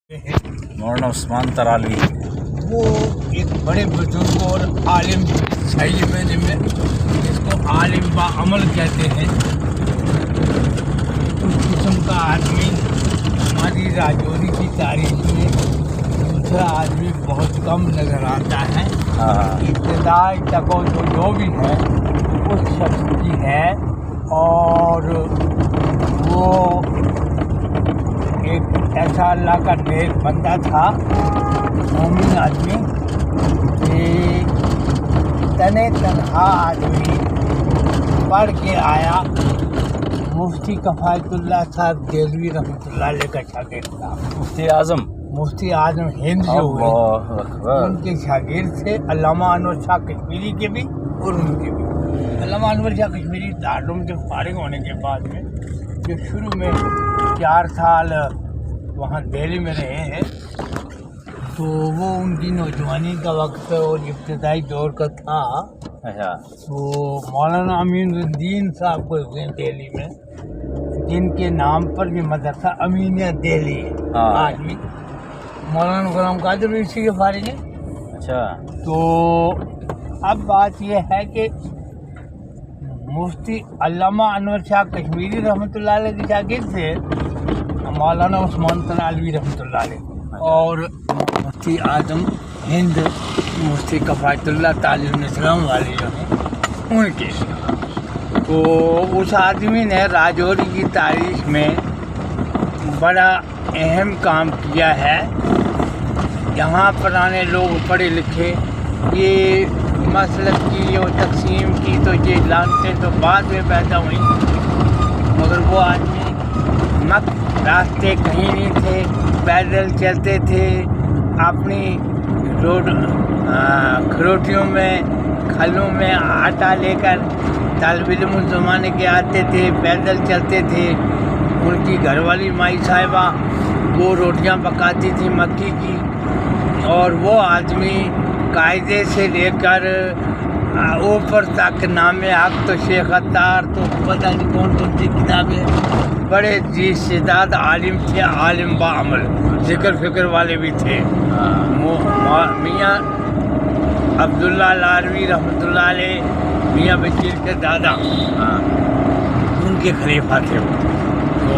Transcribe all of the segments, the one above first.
مولانا عثمان ترالوی وہ ایک بڑے بزرگ اور عالم صحیح معنی میں جس کو عالم با عمل کہتے ہیں، اس قسم کا آدمی ہماری راجوری کی تاریخ میں دوسرا آدمی بہت کم نظر آتا ہے۔ ابتدائی تک جو بھی ہے اس شخص کی ہے، اور وہ ایک ایسا اللہ کا نیک بندہ تھا، مومن آدمی، کہ تنہا آدمی پڑھ کے آیا۔ مفتی کفایت اللہ صاحب دہلوی رحمۃ اللہ علیہ کا شاگرد تھا۔ مفتی اعظم ہند جو ہوئے ان کے شاگرد تھے، علامہ انور شاہ کشمیری کے بھی اور ان کے بھی۔ علامہ انور شاہ کشمیری دارالعلوم سے فارغ ہونے کے بعد میں جو شروع میں 4 سال وہاں دہلی میں رہے ہیں، تو وہ ان کی نوجوانی کا وقت اور ابتدائی دور کا تھا۔ تو مولانا امین الدین صاحب کو ہوئے دہلی میں، جن کے نام پر بھی مدرسہ امینیہ دہلی ہے آج بھی۔ مولانا غلام قادر بھی اسی کے فارغ ہیں۔ تو اب بات یہ ہے کہ مفتی علامہ انور شاہ کشمیری رحمۃ اللہ علیہ کے شاگرد تھے مولانا عثمان ترالوی رحمۃ اللہ علیہ، اور مفتی اعظم ہند مفتی کفایت اللہ تعلیم اسلام والے جو ہیں ان کے۔ تو اس آدمی نے راجوری کی تاریخ میں بڑا اہم کام کیا ہے۔ یہاں پرانے لوگ پڑھے لکھے یہ مسلک کی اور تقسیم کی تو یہ لانتے تو بعد میں پیدا ہوئی، مگر وہ آدمی راستے کہیں نہیں تھے، پیدل چلتے تھے، اپنی کھروٹیوں میں کھلوں میں آٹا لے کر طالب علم اس زمانے کے آتے تھے، پیدل چلتے تھے۔ ان کی گھر والی مائی صاحبہ وہ روٹیاں پکاتی تھی مکی کی، اور وہ آدمی قاعدے سے لے کر اوپر تک نام حق تو شیخ عطار تو پتہ نہیں کون کون سی کتابیں، بڑے جی شداد عالم تھے، عالم با عمل، ذکر فکر والے بھی تھے۔ میاں عبداللہ لاروی رحمۃ اللہ علیہ، میاں بشیر کے دادا، ان کے خلیفہ تھے وہ۔ تو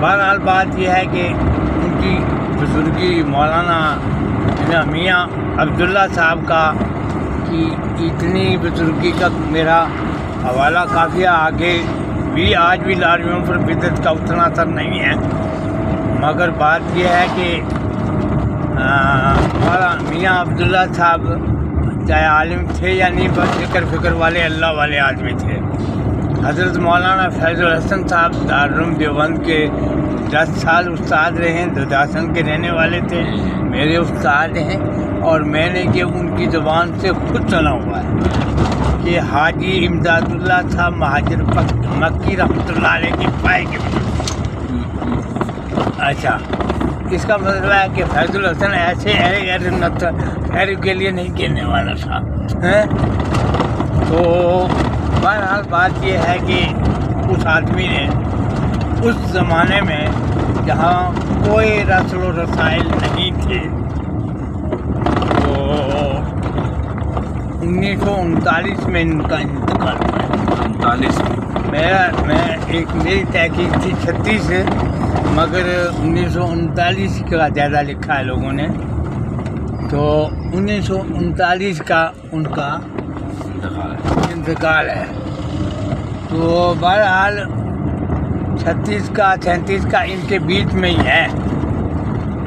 بہرحال بات یہ ہے کہ ان کی بزرگی مولانا میاں عبداللہ صاحب کا کی اتنی بزرگی کا میرا حوالہ کافی آگے بھی، آج بھی لارویوں پر بدعت کا اتنا اثر نہیں ہے، مگر بات یہ ہے کہ ہمارا میاں عبداللہ صاحب چاہے عالم تھے یا نہیں، بس ذکر فکر والے اللہ والے آدمی تھے۔ حضرت مولانا فیض الحسن صاحب دارالعلوم دیوبند کے 10 سال استاد رہے ہیں، دودھاسن کے رہنے والے تھے، میرے استاد ہیں، اور میں نے کہ ان کی زبان سے خود سنا ہوا ہے کہ حاجی امداد اللہ صاحب مہاجر مکی رحمۃ اللہ علیہ کے پائے کے۔ اچھا، اس کا مطلب ہے کہ فیض الحسن ایسے خیر کے لیے نہیں کہنے والا تھا۔ تو بہرحال بات یہ ہے کہ اس آدمی نے اس زمانے میں جہاں کوئی رسل و رسائل نہیں تھے، تو 1939 میں ان کا انتقال ہوا۔ 39 میری تحقیق تھی 36 سے، مگر 1939 کا زیادہ لکھا ہے لوگوں نے، تو 1939 کا ان کا انتقال ہے۔ تو بہرحال 36 کا 37 کا ان کے بیچ میں ہی ہے۔